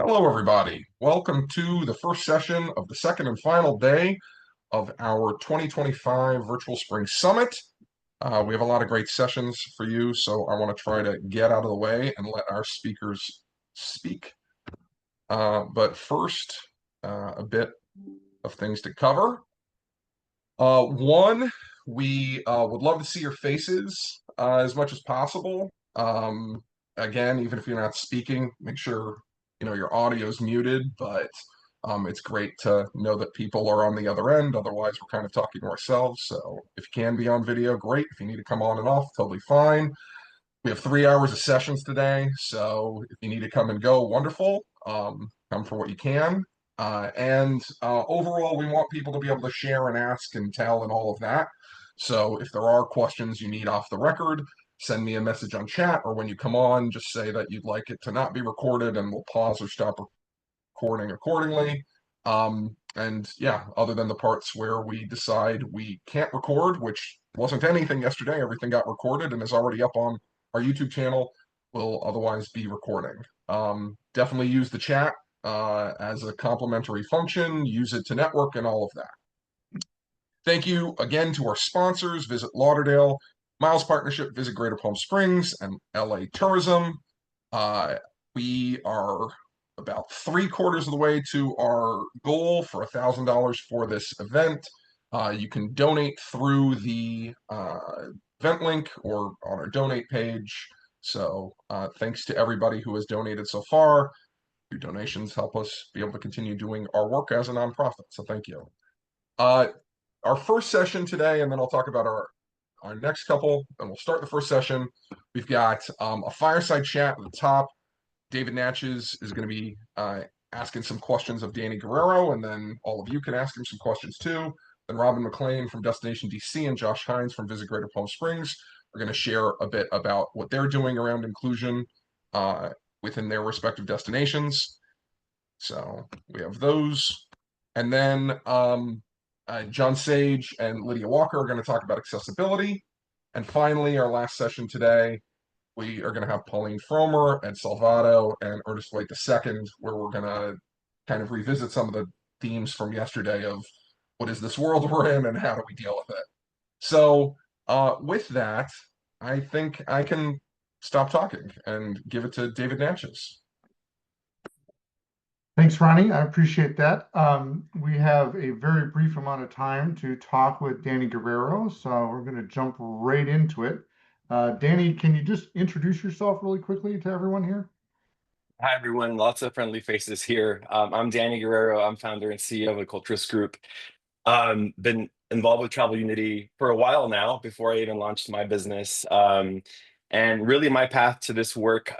Hello, everybody. Welcome to the first session of the second and final day of our 2025 Virtual Spring Summit. We have a lot of great sessions for you, so I want to try to get out of the way and let our speakers speak. But first, a bit of things to cover. One, we would love to see your faces as much as possible. Again, even if you're not speaking, make sure your audio is muted, but it's great to know that people are on the other end. Otherwise, we're kind of talking to ourselves. So if you can be on video, great. If you need to come on and off, totally fine. We have 3 hours of sessions today, so if you need to come and go, wonderful. Come for what you can. And overall, we want people to be able to share and ask and tell and all of that. So if there are questions you need off the record, send me a message on chat, or when you come on, just say that you'd like it to not be recorded and we'll pause or stop recording accordingly. And yeah, other than the parts where we decide we can't record, which wasn't anything yesterday, everything got recorded and is already up on our YouTube channel, will otherwise be recording. Definitely use the chat as a complementary function, use it to network and all of that. Thank you again to our sponsors, Visit Lauderdale, Miles Partnership, Visit Greater Palm Springs, and LA Tourism. We are about 3/4 of the way to our goal for $1,000 for this event. You can donate through the event link or on our donate page. So thanks to everybody who has donated so far. Your donations help us be able to continue doing our work as a nonprofit. So thank you. Our first session today, and then I'll talk about our next couple, and we'll start the first session. We've got a fireside chat at the top. David Naczycz is going to be asking some questions of Danny Guerrero, and then all of you can ask him some questions too. Then Robin McClain from Destination DC and Josh Heinz from Visit Greater Palm Springs are going to share a bit about what they're doing around inclusion within their respective destinations. So we have those. And then John Sage and Lydia Walker are going to talk about accessibility. And finally, our last session today, we are going to have Pauline Fromer and Salvato and Ernest White II, where we're going to kind of revisit some of the themes from yesterday of what is this world we're in and how do we deal with it. So with that, I think I can stop talking and give it to David Naczycz. Thanks, Ronnie. I appreciate that. We have a very brief amount of time to talk with Danny Guerrero, so we're going to jump right into it. Danny, can you just introduce yourself really quickly to everyone here? Hi, everyone. Lots of friendly faces here. I'm Danny Guerrero. I'm founder and CEO of the Culturist group. Been involved with Travel Unity for a while now, before I even launched my business. And really, my path to this work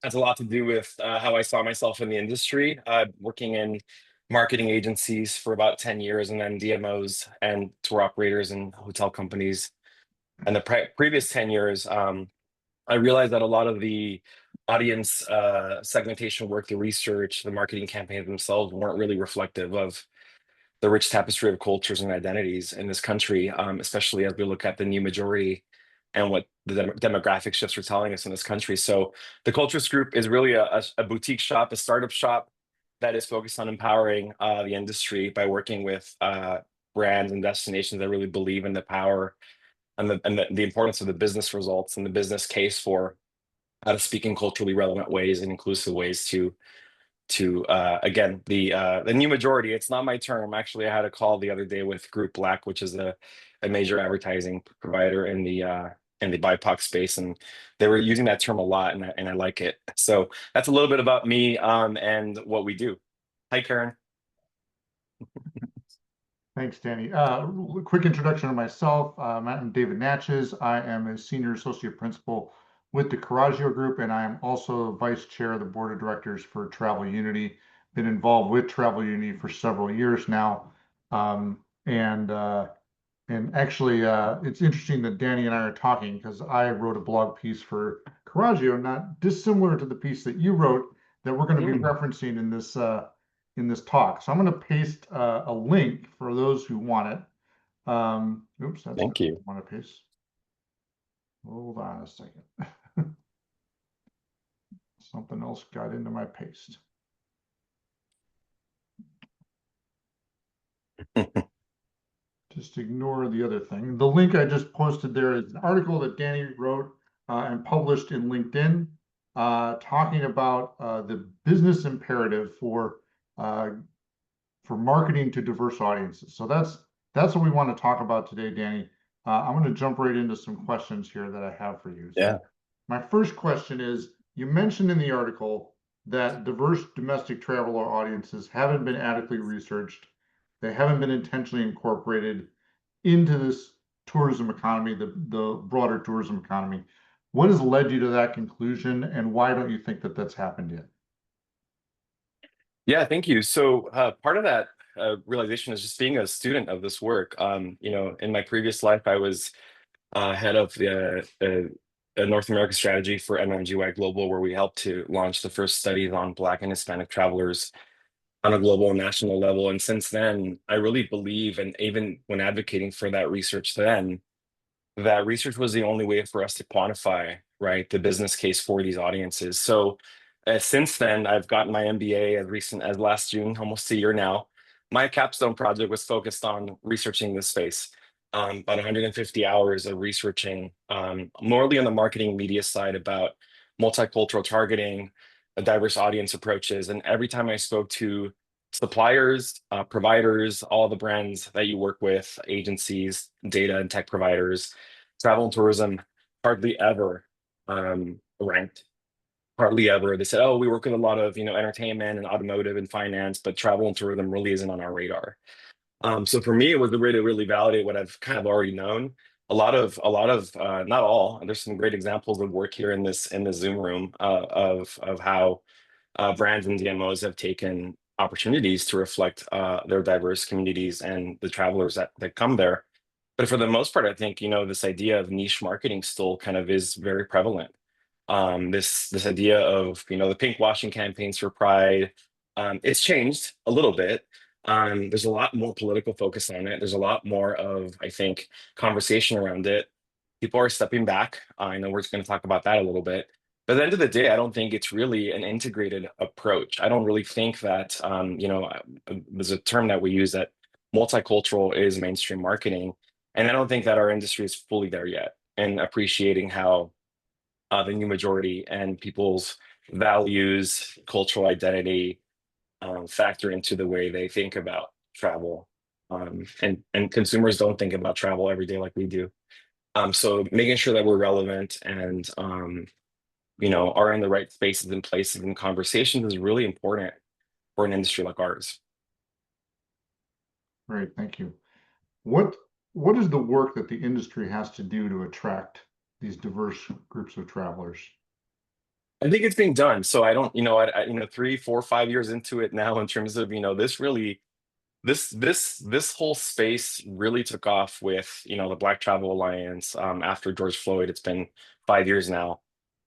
has a lot to do with how I saw myself in the industry, working in marketing agencies for about 10 years, and then DMOs and tour operators and hotel companies. And the previous 10 years, I realized that a lot of the audience segmentation work, the research, the marketing campaigns themselves weren't really reflective of the rich tapestry of cultures and identities in this country, especially as we look at the new majority and what the demographic shifts are telling us in this country. So the Culturist Group is really a boutique shop, a startup shop that is focused on empowering the industry by working with brands and destinations that really believe in the power and the importance of the business results and the business case for how to speak in culturally relevant ways and inclusive ways to again the new majority. It's not my term. Actually, I had a call the other day with Group Black, which is a major advertising provider in the BIPOC space, and they were using that term a lot, and I like it. So that's a little bit about me and what we do. Hi, Karen. Thanks, Danny. Quick introduction of myself. I'm David Naczycz. I am a senior associate principal with the Coraggio Group, and I am also vice chair of the board of directors for Travel Unity. Been involved with Travel Unity for several years now, and actually, it's interesting that Danny and I are talking because I wrote a blog piece for Coraggio, not dissimilar to the piece that you wrote, that we're going to be referencing in this talk. So I'm going to paste a link for those who want it. Oops, that's Thank you. I want to paste. Hold on a second. Something else got into my paste. just ignore the other thing. The link I just posted there is an article that Danny wrote and published in LinkedIn, talking about the business imperative for marketing to diverse audiences. So that's what we want to talk about today, Danny. I'm going to jump right into some questions here that I have for you. So Yeah. my first question is, you mentioned in the article that diverse domestic traveler audiences haven't been adequately researched. They haven't been intentionally incorporated into this tourism economy, the broader tourism economy. What has led you to that conclusion, and why don't you think that that's happened yet? Yeah, thank you. So part of that realization is just being a student of this work. In my previous life, I was head of the North America strategy for MMGY Global, where we helped to launch the first studies on Black and Hispanic travelers on a global and national level. And since then, I really believe, and even when advocating for that research then, that research was the only way for us to quantify, right, the business case for these audiences. So since then, I've gotten my MBA as recent as last June, almost a year now. My capstone project was focused on researching this space, about 150 hours of researching, morely on the marketing media side about multicultural targeting, diverse audience approaches. And every time I spoke to suppliers, providers, all the brands that you work with, agencies, data and tech providers, travel and tourism, hardly ever ranked. Hardly ever. They said, "Oh, we work with a lot of entertainment and automotive and finance, but travel and tourism really isn't on our radar." So for me, it was a way to really validate what I've kind of already known. Not all. There's some great examples of work here in this Zoom room of how brands and DMOs have taken opportunities to reflect their diverse communities and the travelers that come there. But for the most part, I think, this idea of niche marketing still kind of is very prevalent. This idea of, the pink washing campaigns for Pride, it's changed a little bit. There's a lot more political focus on it. There's a lot more of, I think, conversation around it. People are stepping back. I know we're going to talk about that a little bit. But at the end of the day, I don't think it's really an integrated approach. I don't really think that, there's a term that we use that multicultural is mainstream marketing. And I don't think that our industry is fully there yet in appreciating how the new majority and people's values, cultural identity factor into the way they think about travel. And consumers don't think about travel every day like we do. So making sure that we're relevant and are in the right spaces and places and conversations is really important for an industry like ours. Great, thank you. What is the work that the industry has to do to attract these diverse groups of travelers? I think it's being done. So I don't, 3, 4, 5 years into it now, in terms of, this whole space really took off with, the Black Travel Alliance after George Floyd. It's been 5 years now.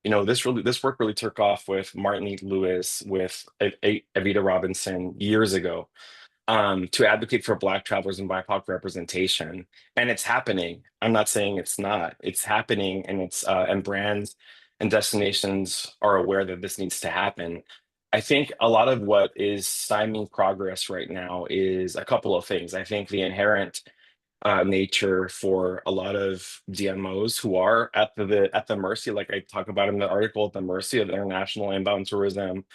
This work really took off with Martin Lewis, with Evita Robinson years ago, to advocate for Black travelers and BIPOC representation. And it's happening. I'm not saying it's not. It's happening, and and brands and destinations are aware that this needs to happen. I think a lot of what is stymieing progress right now is a couple of things. I think the inherent nature for a lot of DMOs who are at the mercy, like I talk about in the article, at the mercy of international inbound tourism,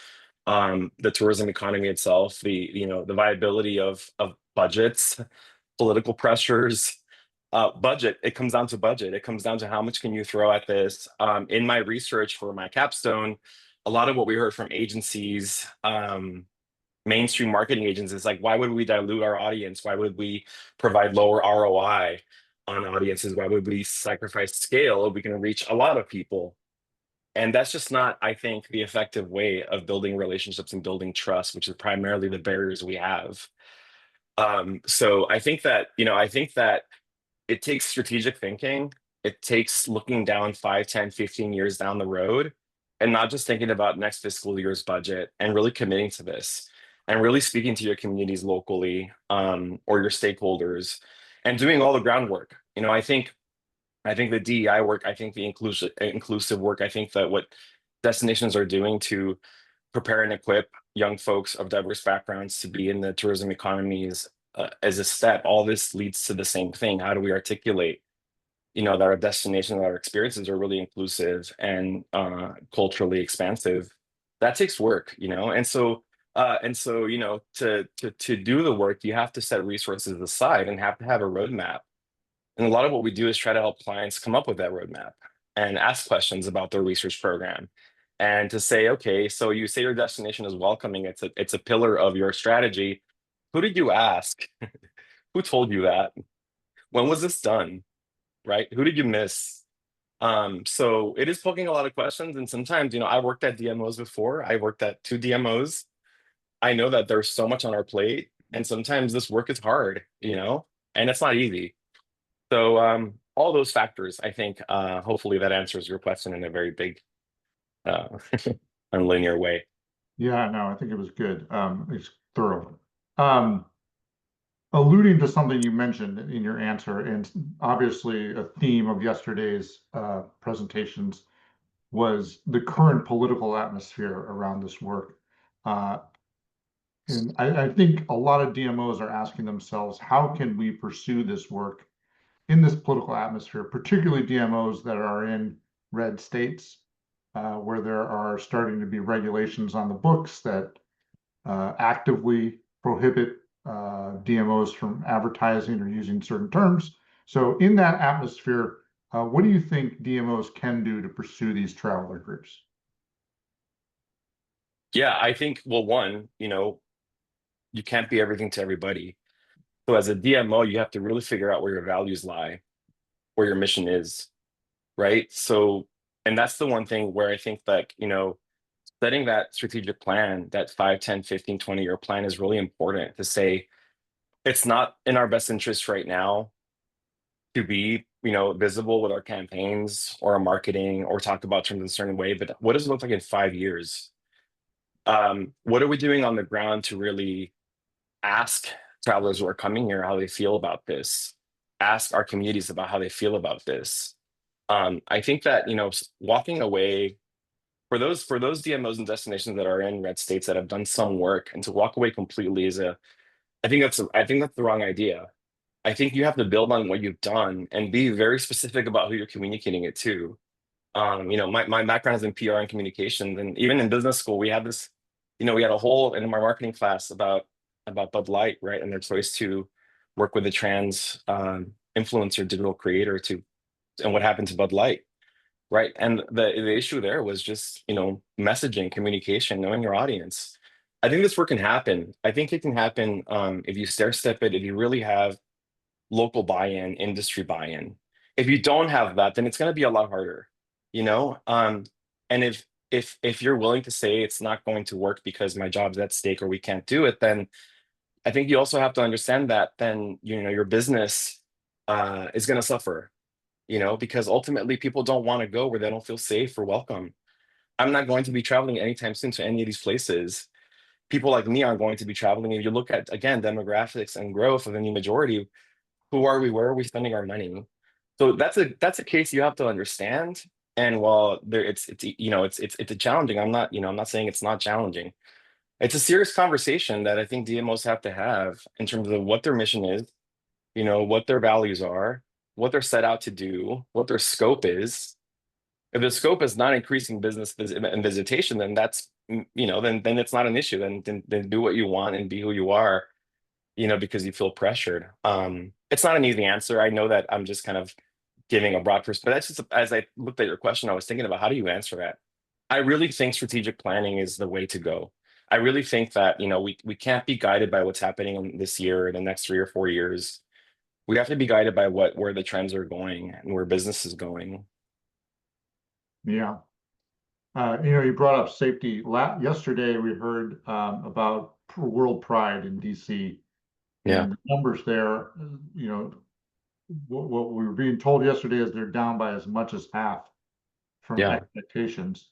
the tourism economy itself, the viability of budgets, political pressures. Budget, it comes down to budget. It comes down to how much can you throw at this. In my research for my capstone, a lot of what we heard from agencies, mainstream marketing agents, is like, why would we dilute our audience? Why would we provide lower ROI on audiences? Why would we sacrifice scale if we can reach a lot of people? And that's just not, I think, the effective way of building relationships and building trust, which is primarily the barriers we have. So I think that it takes strategic thinking. It takes looking down 5, 10, 15 years down the road, and not just thinking about next fiscal year's budget, and really committing to this and really speaking to your communities locally, or your stakeholders, and doing all the groundwork. I think the DEI work, I think the inclusive work, I think that what destinations are doing to prepare and equip young folks of diverse backgrounds to be in the tourism economy is as a step, all this leads to the same thing. How do we articulate, that our destination, that our experiences are really inclusive and culturally expansive? That takes work, to do the work, you have to set resources aside and have to have a roadmap. And a lot of what we do is try to help clients come up with that roadmap and ask questions about their research program, and to say, okay, so you say your destination is welcoming, it's a pillar of your strategy. Who did you ask? Who told you that? When was this done? Right? Who did you miss? So it is poking a lot of questions. And sometimes, I worked at DMOs before. I worked at 2 DMOs. I know that there's so much on our plate, and sometimes this work is hard, and it's not easy. So all those factors, I think, hopefully that answers your question in a very big, uh, unlinear way. Yeah, no, I think it was good. It's thorough. Alluding to something you mentioned in your answer, and obviously a theme of yesterday's presentations was the current political atmosphere around this work. And I think a lot of DMOs are asking themselves, how can we pursue this work in this political atmosphere, particularly DMOs that are in red states, where there are starting to be regulations on the books that actively prohibit DMOs from advertising or using certain terms. So in that atmosphere, what do you think DMOs can do to pursue these traveler groups? Yeah, I think, well, one, you can't be everything to everybody. So as a DMO, you have to really figure out where your values lie, where your mission is, right? So, and that's the one thing where I think that, setting that strategic plan, that 5, 10, 15, 20-year plan is really important, to say it's not in our best interest right now to be, visible with our campaigns or our marketing or talk about terms in a certain way, but what does it look like in 5 years? What are we doing on the ground to really ask travelers who are coming here how they feel about this? Ask our communities about how they feel about this. I think that, walking away for those DMOs and destinations that are in red states that have done some work, and to walk away completely I think that's the wrong idea. I think you have to build on what you've done and be very specific about who you're communicating it to. My background is in PR and communications, and even in business school, we had this, we had a whole in my marketing class about Bud Light, right, and their choice to work with a trans influencer digital creator and what happened to Bud Light, right? And the issue there was just, messaging, communication, knowing your audience. I think this work can happen. I think it can happen if you stair step it, if you really have local buy-in, industry buy-in. If you don't have that, then it's going to be a lot harder, you know? And if you're willing to say it's not going to work because my job's at stake or we can't do it, then I think you also have to understand that then, your business is going to suffer, because ultimately people don't want to go where they don't feel safe or welcome. I'm not going to be traveling anytime soon to any of these places. People like me aren't going to be traveling. If you look at, again, demographics and growth of any majority, who are we? Where are we spending our money? So that's a case you have to understand. And while there, it's a challenging. I'm not saying it's not challenging. It's a serious conversation that I think DMOs have to have in terms of what their mission is, what their values are, what they're set out to do, what their scope is. If the scope is not increasing and visitation, then that's, then it's not an issue. Then do what you want and be who you are, because you feel pressured. It's not an easy answer. I know that I'm just kind of giving a broad perspective. That's just, as I looked at your question, I was thinking about how do you answer that? I really think strategic planning is the way to go. I really think that, we can't be guided by what's happening in this year, the next 3 or 4 years. We have to be guided by where the trends are going and where business is going. Yeah. You brought up safety. Yesterday, we heard about World Pride in DC, Yeah. and the numbers there, what we were being told yesterday is they're down by as much as half from Yeah. expectations.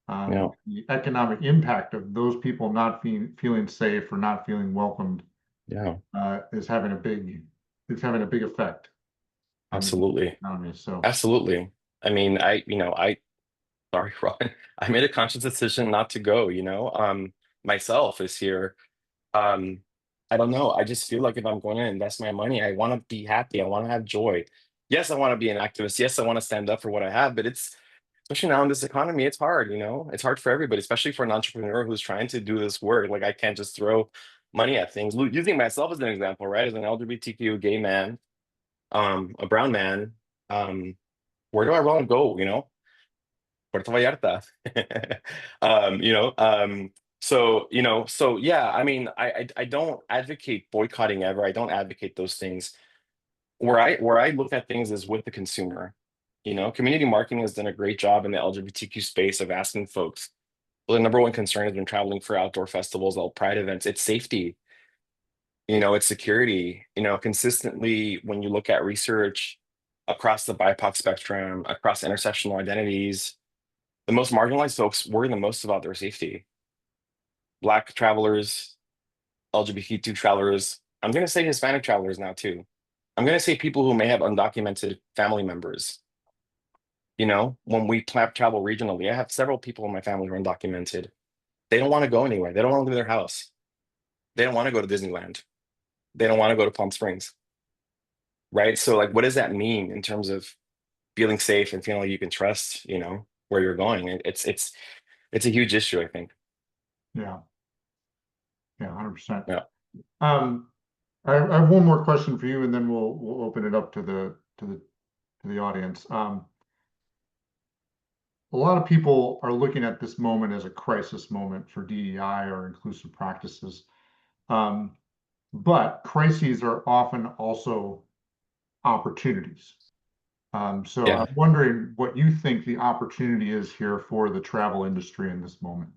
Yeah. The economic impact of those people not feeling safe or not feeling welcomed Yeah. is having a big effect on the Absolutely. economy. So Absolutely. I mean, sorry, Robin, I made a conscious decision not to go, myself this year. Um, I don't know. I just feel like if I'm going to invest my money, I want to be happy. I want to have joy. Yes, I want to be an activist. Yes, I want to stand up for what I have, but it's especially now in this economy, it's hard, It's hard for everybody, especially for an entrepreneur who's trying to do this work. Like I can't just throw money at things. Using myself as an example, right? As an LGBTQ gay man, a brown man, where do I want to go, Puerto Vallarta. um, you know, um, so yeah, I mean, I don't advocate boycotting ever. I don't advocate those things. Where I look at things is with the consumer. Community marketing has done a great job in the LGBTQ space of asking folks. Well, the number one concern has been traveling for outdoor festivals, all pride events. It's safety, it's security. Consistently when you look at research across the BIPOC spectrum, across intersectional identities, the most marginalized folks worry the most about their safety. Black travelers, LGBTQ travelers, I'm going to say Hispanic travelers now too. I'm going to say people who may have undocumented family members. When we travel regionally, I have several people in my family who are undocumented. They don't want to go anywhere. They don't want to leave their house. They don't want to go to Disneyland. They don't want to go to Palm Springs. Right. So, like, what does that mean in terms of feeling safe and feeling like you can trust, where you're going? It's a huge issue, I think. Yeah. Yeah, 100%. Yeah. I have one more question for you, and then we'll open it up to the audience. A lot of people are looking at this moment as a crisis moment for DEI or inclusive practices. But crises are often also opportunities. So Yeah. I'm wondering what you think the opportunity is here for the travel industry in this moment.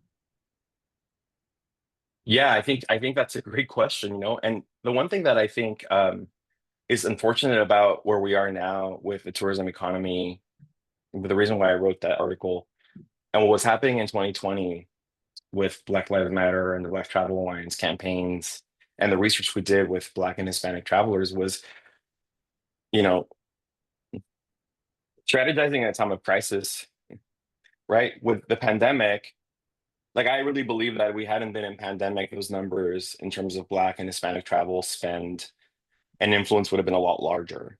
Yeah, I think that's a great question, And the one thing that I think is unfortunate about where we are now with the tourism economy, the reason why I wrote that article, and what was happening in 2020 with Black Lives Matter and the Black Travel Alliance campaigns, and the research we did with Black and Hispanic travelers was, you know, strategizing at a time of crisis, right? With the pandemic, like I really believe that we hadn't been in pandemic, those numbers in terms of Black and Hispanic travel spend and influence would have been a lot larger,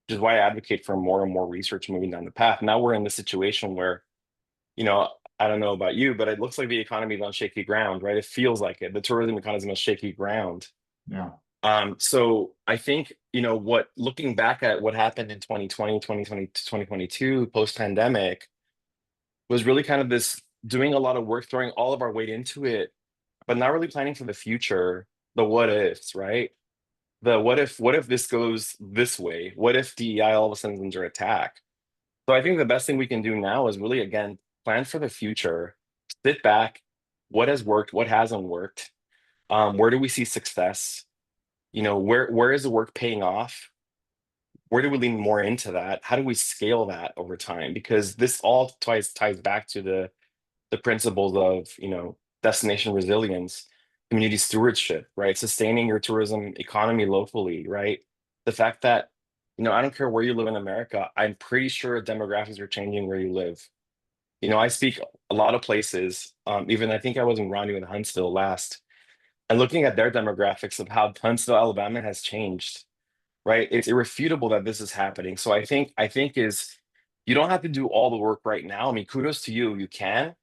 which is why I advocate for more and more research moving down the path. Now we're in the situation where, you know, I don't know about you, but it looks like the economy is on shaky ground, right? It feels like it. The tourism economy is on shaky ground. Yeah. So I think, what looking back at what happened in 2020, 2020 to 2022 post-pandemic was really kind of this doing a lot of work, throwing all of our weight into it, but not really planning for the future, the what ifs, right? The what if this goes this way? What if DEI all of a sudden is under attack? So I think the best thing we can do now is really, again, plan for the future, sit back, what has worked, what hasn't worked, where do we see success? Where is the work paying off? Where do we lean more into that? How do we scale that over time? Because this all ties back to the principles of, destination resilience, community stewardship, right? Sustaining your tourism economy locally, right? The fact that, I don't care where you live in America, I'm pretty sure demographics are changing where you live. I speak a lot of places. Even I think I was in Ronnie with Huntsville last, and looking at their demographics of how Huntsville, Alabama has changed, right? It's irrefutable that this is happening. So I think is you don't have to do all the work right now. I mean, kudos to you. You can.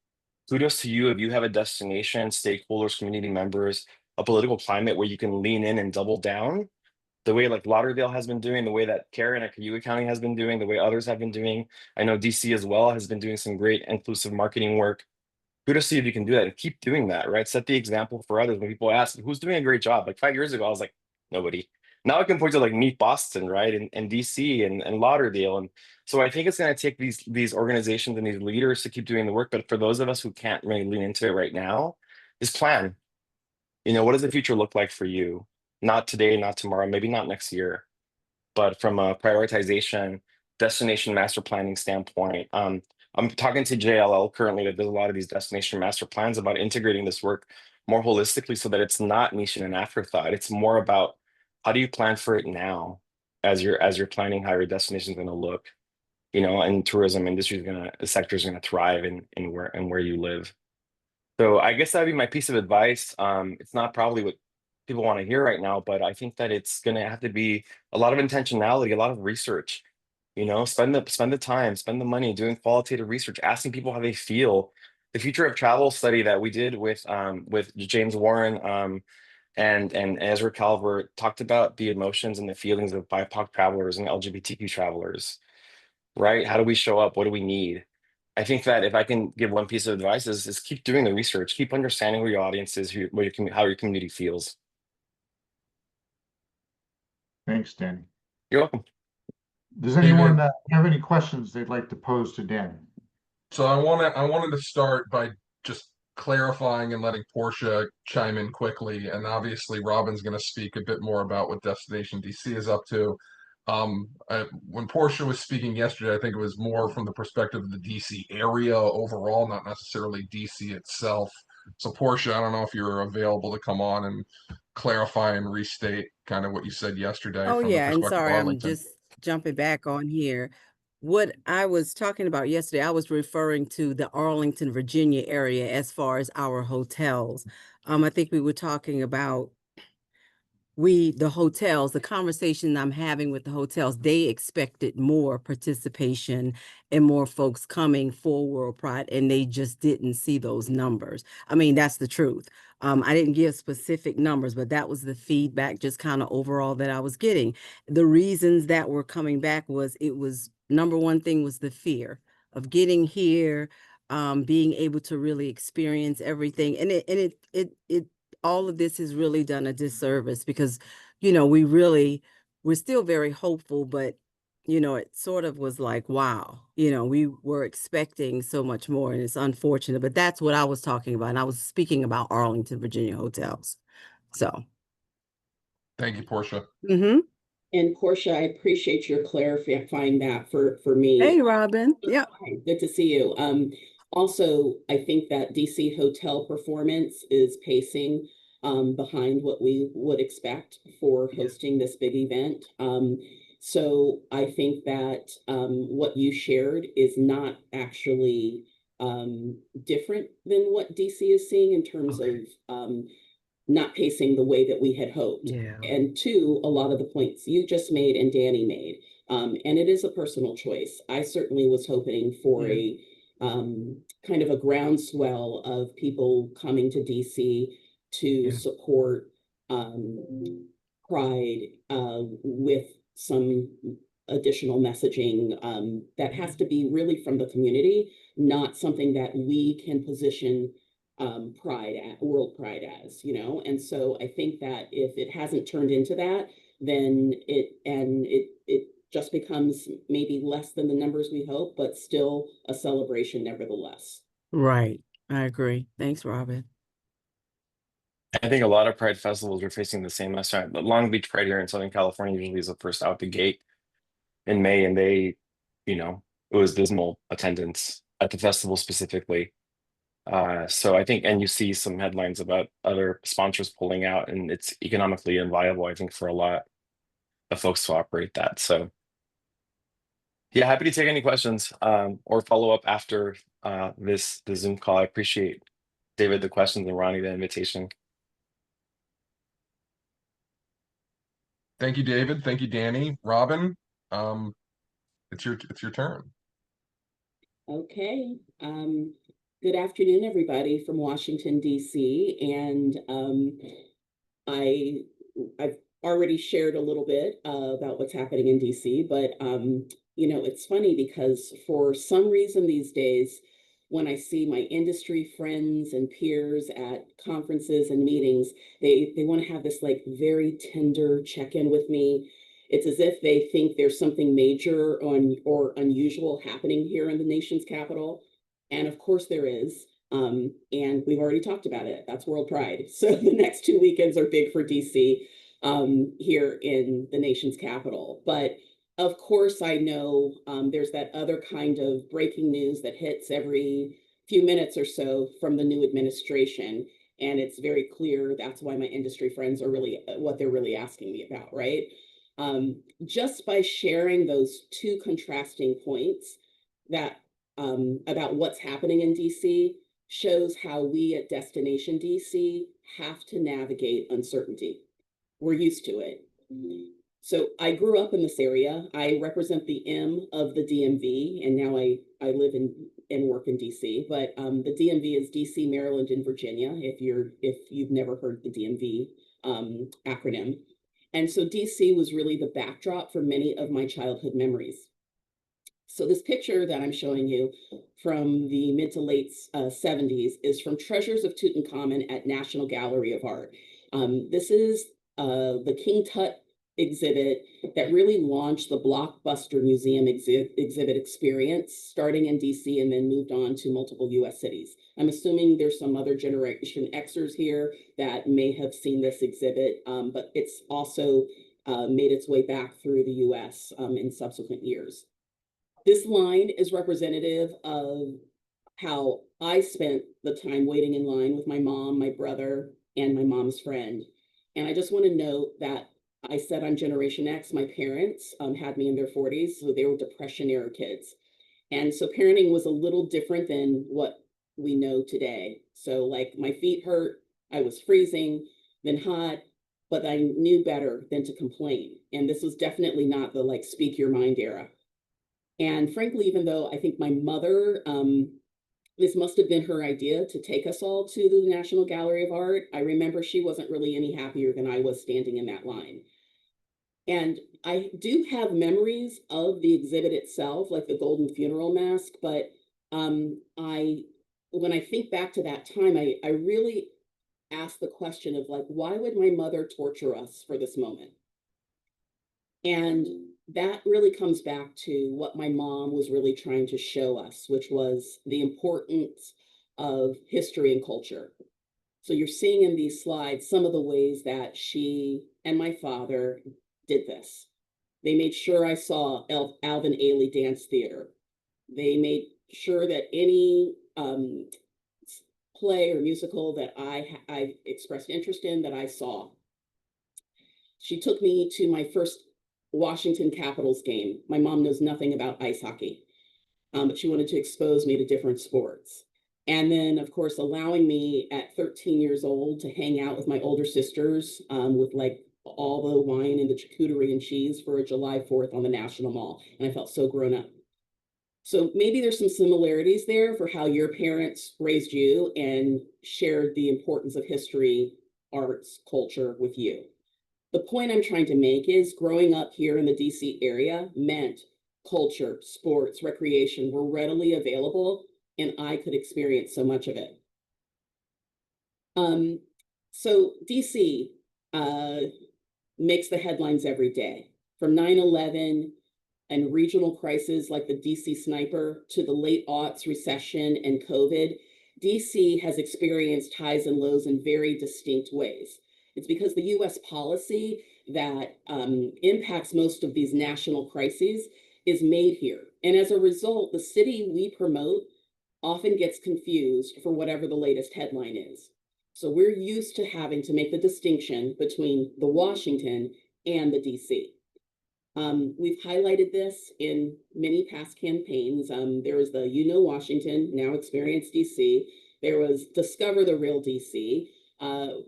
Kudos to you if you have a destination, stakeholders, community members, a political climate where you can lean in and double down the way like Lauderdale has been doing, the way that Karen at Cayuga County has been doing, the way others have been doing. I know DC as well has been doing some great inclusive marketing work. Kudos to you if you can do that and keep doing that, right? Set the example for others. When people ask who's doing a great job, like 5 years ago, I was like, nobody. Now I can point to like Meet Boston, right? And DC and Lauderdale. And so I think it's going to take these organizations and these leaders to keep doing the work. But for those of us who can't really lean into it right now, is plan. What does the future look like for you? Not today, not tomorrow, maybe not next year, but from a prioritization, destination master planning standpoint, I'm talking to JLL currently that does a lot of these destination master plans about integrating this work more holistically so that it's not niche and an afterthought. It's more about how do you plan for it now as you're planning how your destination is going to look, and tourism industry the sector is gonna thrive in where you live. So I guess that'd be my piece of advice. It's not probably what people want to hear right now, but I think that it's going to have to be a lot of intentionality, a lot of research. Spend the time, spend the money doing qualitative research, asking people how they feel. The Future of Travel study that we did with James Warren and Ezra Calvert talked about the emotions and the feelings of BIPOC travelers and LGBTQ travelers, right? How do we show up? What do we need? I think that if I can give one piece of advice is keep doing the research, keep understanding who your audience is, how your community feels. Thanks, Danny. You're welcome. Does anyone have any questions they'd like to pose to Danny? So I wanted to start by just clarifying and letting Portia chime in quickly, and obviously Robin's going to speak a bit more about what Destination DC is up to. When Portia was speaking yesterday, I think it was more from the perspective of the DC area overall, not necessarily DC itself. So Portia, I don't know if you're available to come on and clarify and restate kind of what you said yesterday Oh from the yeah, and perspective of sorry, I'm Arlington. just jumping back on here. What I was talking about yesterday, I was referring to the Arlington, Virginia area as far as our hotels. I think we were talking about the hotels, the conversation I'm having with the hotels, they expected more participation and more folks coming for World Pride, and they just didn't see those numbers. I mean, that's the truth. I didn't give specific numbers, but that was the feedback just kind of overall that I was getting. The reasons that were coming back was number one thing was the fear of getting here, being able to really experience everything. And it all of this has really done a disservice because, we're still very hopeful, but, it sort of was like, wow, we were expecting so much more, and it's unfortunate, but that's what I was talking about. And I was speaking about Arlington, Virginia hotels. So. Thank you, Portia. Mm-hmm. And Portia, I appreciate your clarifying that for me. Hey, Robin. Yeah. Good to see you. Also, I think that DC hotel performance is pacing behind what we would expect for hosting this big event. So I think that what you shared is not actually different than what DC is seeing in terms of not pacing the way that we had hoped. Yeah. And two, a lot of the points you just made and Danny made. And it is a personal choice. I certainly was hoping for a kind of a groundswell of people coming to DC to support Pride with some additional messaging that has to be really from the community, not something that we can position World Pride as, and so I think that if it hasn't turned into that, then it just becomes maybe less than the numbers we hope, but still a celebration nevertheless. Right. I agree. Thanks, Robin. I think a lot of Pride festivals are facing the same mess. The Long Beach Pride here in Southern California usually is the first out the gate in May, and it was dismal attendance at the festival specifically. So I think, and you see some headlines about other sponsors pulling out, and it's economically inviable, I think, for a lot of folks to operate that. So yeah, happy to take any questions or follow up after the Zoom call. I appreciate, David, the questions, and Ronnie, the invitation. Thank you, David. Thank you, Danny. Robin, it's your turn. Okay. Good afternoon, everybody from Washington, D.C. And I've already shared a little bit about what's happening in D.C., but it's funny because for some reason these days, when I see my industry friends and peers at conferences and meetings, they want to have this like very tender check-in with me. It's as if they think there's something major or unusual happening here in the nation's capital. And of course there is. And we've already talked about it. That's World Pride. So the next 2 weekends are big for DC here in the nation's capital. But of course, I know there's that other kind of breaking news that hits every few minutes or so from the new administration. And it's very clear that's why my industry friends are really what they're really asking me about, right? Just by sharing those two contrasting points that about what's happening in DC shows how we at Destination DC have to navigate uncertainty. We're used to it. So I grew up in this area. I represent the M of the DMV, and now I live and work in DC. But the DMV is DC, Maryland, and Virginia. If you've never heard the DMV acronym, and so DC was really the backdrop for many of my childhood memories. So this picture that I'm showing you from the mid to late 70s is from Treasures of Tutankhamun at National Gallery of Art. This is the King Tut exhibit that really launched the blockbuster museum exhibit experience, starting in DC and then moved on to multiple US cities. I'm assuming there's some other Generation Xers here that may have seen this exhibit, but it's also made its way back through the US in subsequent years. This line is representative of how I spent the time waiting in line with my mom, my brother, and my mom's friend. And I just want to note that I said I'm Generation X. My parents had me in their 40s, so they were Depression era kids. And so parenting was a little different than what we know today. So like my feet hurt, I was freezing, then hot, but I knew better than to complain. And this was definitely not the like speak your mind era. And frankly, even though I think my mother, this must have been her idea to take us all to the National Gallery of Art, I remember she wasn't really any happier than I was standing in that line. And I do have memories of the exhibit itself, like the Golden Funeral Mask, but when I think back to that time, I really ask the question of like, why would my mother torture us for this moment? And that really comes back to what my mom was really trying to show us, which was the importance of history and culture. So you're seeing in these slides some of the ways that she and my father did this. They made sure I saw Alvin Ailey Dance Theater. They made sure that any play or musical that I expressed interest in that I saw. She took me to my first Washington Capitals game. My mom knows nothing about ice hockey, but she wanted to expose me to different sports. And then, of course, allowing me at 13 years old to hang out with my older sisters with like all the wine and the charcuterie and cheese for a July 4th on the National Mall. And I felt so grown up. So maybe there's some similarities there for how your parents raised you and shared the importance of history, arts, culture with you. The point I'm trying to make is growing up here in the DC area meant culture, sports, recreation were readily available, and I could experience so much of it. So DC makes the headlines every day, from 9/11 and regional crises like the DC sniper to the late aughts recession and COVID. DC has experienced highs and lows in very distinct ways. It's because the US policy that impacts most of these national crises is made here. And as a result, the city we promote often gets confused for whatever the latest headline is. So we're used to having to make the distinction between the Washington and the DC. We've highlighted this in many past campaigns. There was the You Know Washington, Now Experience DC. There was Discover the Real DC.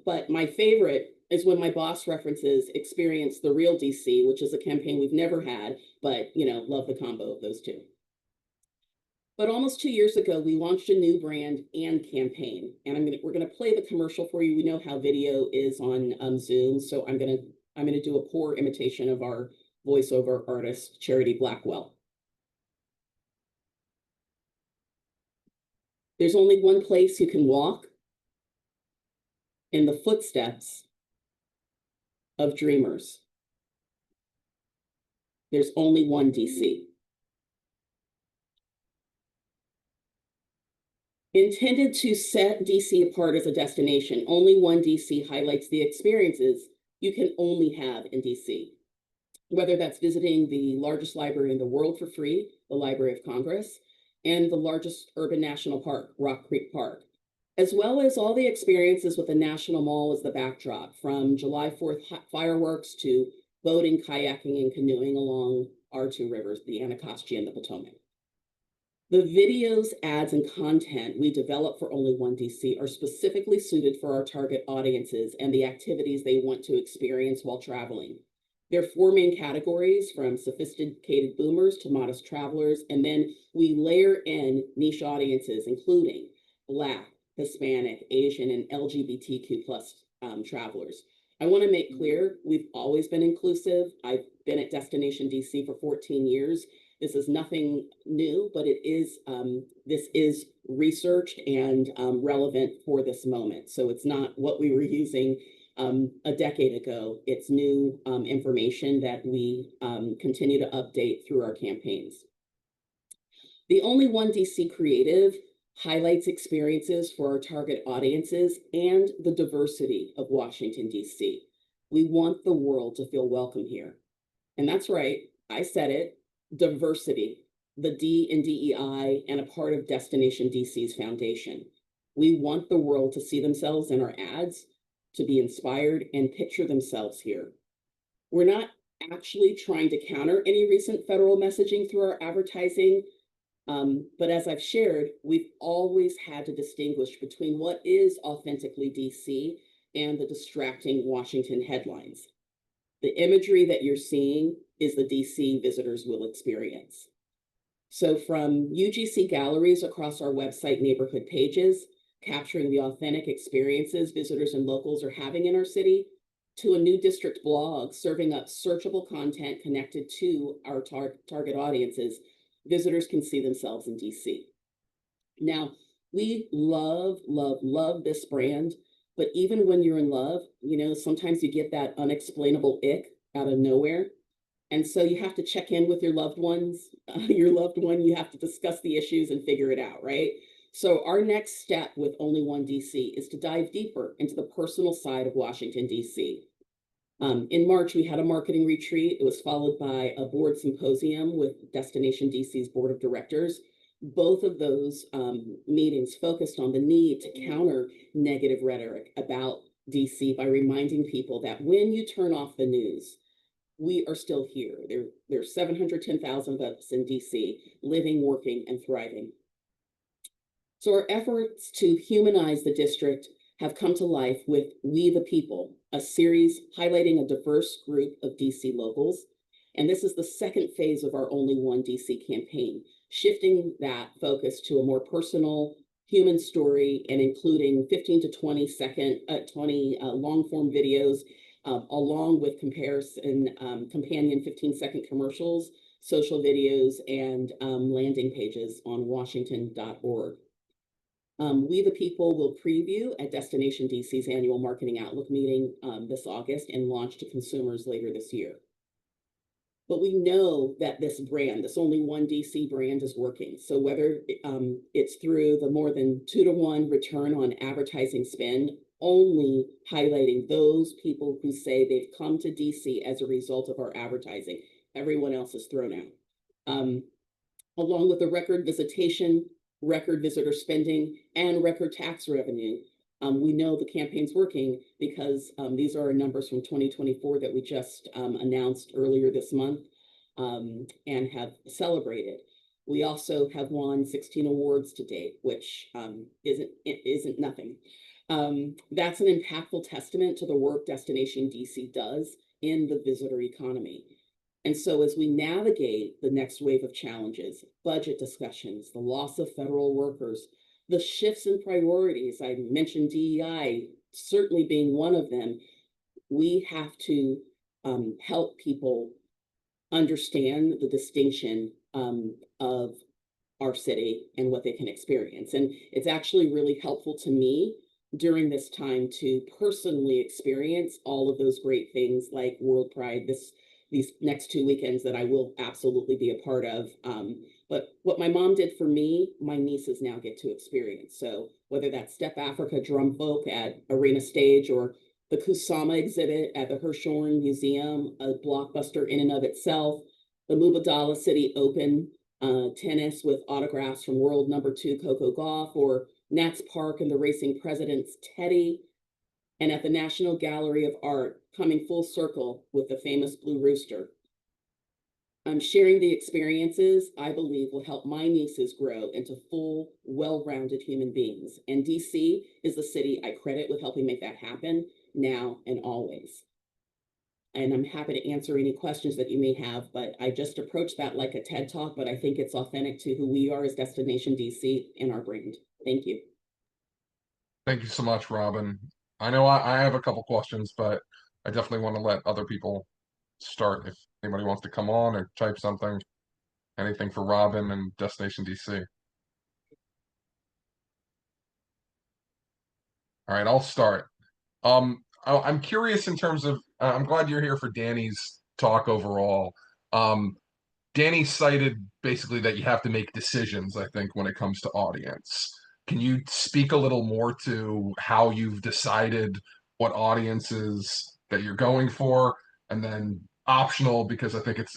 But my favorite is when my boss references Experience the Real DC, which is a campaign we've never had, but love the combo of those two. But almost 2 years ago, we launched a new brand and campaign, and we're gonna play the commercial for you. We know how video is on Zoom, so I'm gonna do a poor imitation of our voiceover artist, Charity Blackwell. There's only one place you can walk in the footsteps of dreamers. There's only one DC. Intended to set DC apart as a destination, only one DC highlights the experiences you can only have in DC. Whether that's visiting the largest library in the world for free, the Library of Congress, and the largest urban national park, Rock Creek Park, as well as all the experiences with the National Mall as the backdrop, from July 4th fireworks to boating, kayaking, and canoeing along our two rivers, the Anacostia and the Potomac. The videos, ads, and content we develop for Only One DC are specifically suited for our target audiences and the activities they want to experience while traveling. There are 4 main categories, from sophisticated boomers to modest travelers, and then we layer in niche audiences, including Black, Hispanic, Asian, and LGBTQ plus travelers. I want to make clear, we've always been inclusive. I've been at Destination DC for 14 years. This is nothing new, but this is researched and relevant for this moment. So it's not what we were using a decade ago. It's new information that we continue to update through our campaigns. The Only One DC creative highlights experiences for our target audiences and the diversity of Washington, DC. We want the world to feel welcome here. And that's right, I said it, diversity, the D in DEI, and a part of Destination DC's foundation. We want the world to see themselves in our ads, to be inspired and picture themselves here. We're not actually trying to counter any recent federal messaging through our advertising, but as I've shared, we've always had to distinguish between what is authentically DC and the distracting Washington headlines. The imagery that you're seeing is the DC visitors will experience. So from UGC galleries across our website neighborhood pages, capturing the authentic experiences visitors and locals are having in our city, to a new district blog serving up searchable content connected to our target audiences, visitors can see themselves in DC. Now, we love, love, love this brand, but even when you're in love, you know, sometimes you get that unexplainable ick out of nowhere. And so you have to check in with your loved ones, you have to discuss the issues and figure it out, right? So our next step with Only One DC is to dive deeper into the personal side of Washington, DC. In March, we had a marketing retreat. It was followed by a board symposium with Destination DC's board of directors. Both of those meetings focused on the need to counter negative rhetoric about DC by reminding people that when you turn off the news, we are still here. There's 710,000 of us in DC living, working, and thriving. So our efforts to humanize the district have come to life with We the People, a series highlighting a diverse group of DC locals. And this is the second phase of our Only One DC campaign, shifting that focus to a more personal, human story and including 15 to 20 long form videos, along with companion 15-second commercials, social videos, and landing pages on washington.org. We the People will preview at Destination DC's annual Marketing Outlook meeting this August and launch to consumers later this year. But we know that this brand, this Only One DC brand, is working. So whether it's through the more than 2-to-1 return on advertising spend, only highlighting those people who say they've come to DC as a result of our advertising, everyone else is thrown out. Along with the record visitation, record visitor spending, and record tax revenue. We know the campaign's working because these are our numbers from 2024 that we just announced earlier this month and have celebrated. We also have won 16 awards to date, which isn't nothing. That's an impactful testament to the work Destination DC does in the visitor economy. And so as we navigate the next wave of challenges, budget discussions, the loss of federal workers, the shifts in priorities, I mentioned DEI certainly being one of them, we have to help people understand the distinction of our city and what they can experience. And it's actually really helpful to me during this time to personally experience all of those great things like World Pride, these next 2 weekends that I will absolutely be a part of. But what my mom did for me, my nieces now get to experience. So whether that's Step Africa Drum Folk at Arena Stage or the Kusama exhibit at the Hirshhorn Museum, a blockbuster in and of itself, the Mubadala City Open tennis with autographs from world #2 Coco Gauff, or Nats Park and the Racing President's Teddy, and at the National Gallery of Art, coming full circle with the famous Blue Rooster. Sharing the experiences, I believe, will help my nieces grow into full, well-rounded human beings. And DC is the city I credit with helping make that happen now and always. And I'm happy to answer any questions that you may have, but I just approach that like a TED Talk, but I think it's authentic to who we are as Destination DC and our brand. Thank you. Thank you so much, Robin. I know I have a couple questions, but I definitely want to let other people start if anybody wants to come on or type something, anything for Robin and Destination DC. All right, I'll start. I'm curious in terms of, I'm glad you're here for Danny's talk overall. Danny cited basically that you have to make decisions, I think, when it comes to audience. Can you speak a little more to how you've decided what audiences that you're going for, and then optional, because I think it's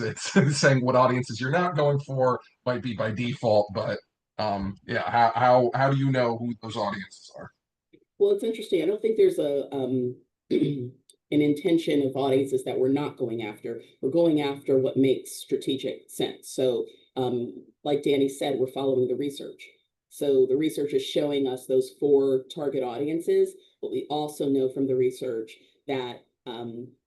saying what audiences you're not going for might be by default, but yeah, how do you know who those audiences are? Well, it's interesting. I don't think there's a an intention of audiences that we're not going after. We're going after what makes strategic sense. So, like Danny said, we're following the research. So the research is showing us those 4 target audiences, but we also know from the research that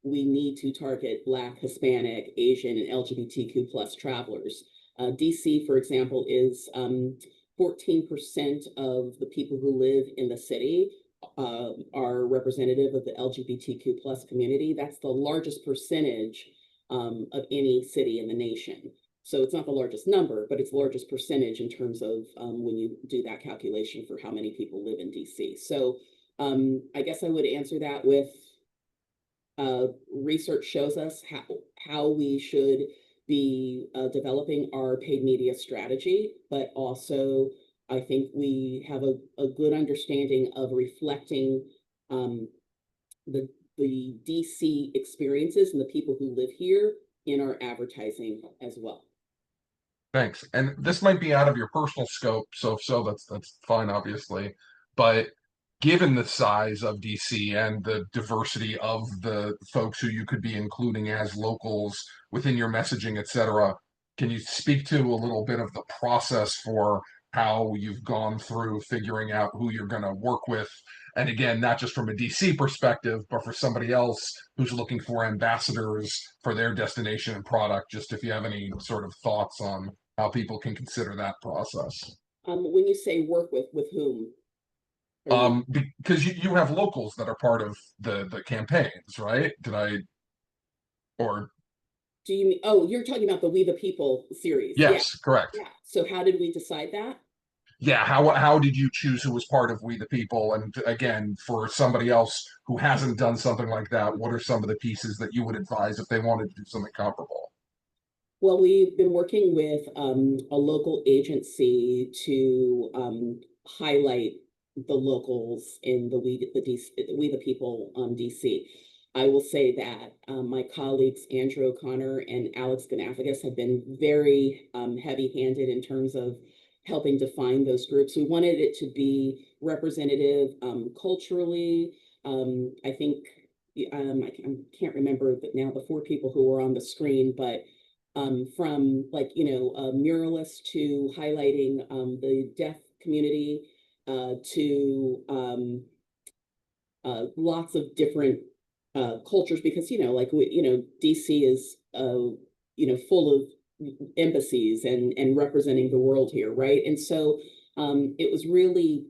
we need to target Black, Hispanic, Asian, and LGBTQ plus travelers. DC, for example, is 14% of the people who live in the city are representative of the LGBTQ plus community. That's the largest percentage of any city in the nation. So it's not the largest number, but it's the largest percentage in terms of when you do that calculation for how many people live in DC. So I guess I would answer that with research shows us how we should be developing our paid media strategy, but also I think we have a good understanding of reflecting the DC experiences and the people who live here in our advertising as well. Thanks. And this might be out of your personal scope, so if so, that's fine, obviously. But given the size of DC and the diversity of the folks who you could be including as locals within your messaging, et cetera, can you speak to a little bit of the process for how you've gone through figuring out who you're going to work with? And again, not just from a DC perspective, but for somebody else who's looking for ambassadors for their destination and product, just if you have any sort of thoughts on how people can consider that process. When you say work with whom? Because you have locals that are part of the campaigns, right? Or do you mean, oh, you're talking about the We the People series? Yes, correct. Yeah. So how did we decide that? Yeah, how did you choose who was part of We the People? And again, for somebody else who hasn't done something like that, what are some of the pieces that you would advise if they wanted to do something comparable? Well, we've been working with a local agency to highlight the locals in the We the People DC. I will say that my colleagues Andrew O'Connor and Alex Ganafagas have been very heavy-handed in terms of helping define those groups. We wanted it to be representative culturally. I think I can't remember now the 4 people who were on the screen, but from like, muralists to highlighting the deaf community to lots of different cultures, because, DC is, full of embassies and representing the world here, right? And so it was really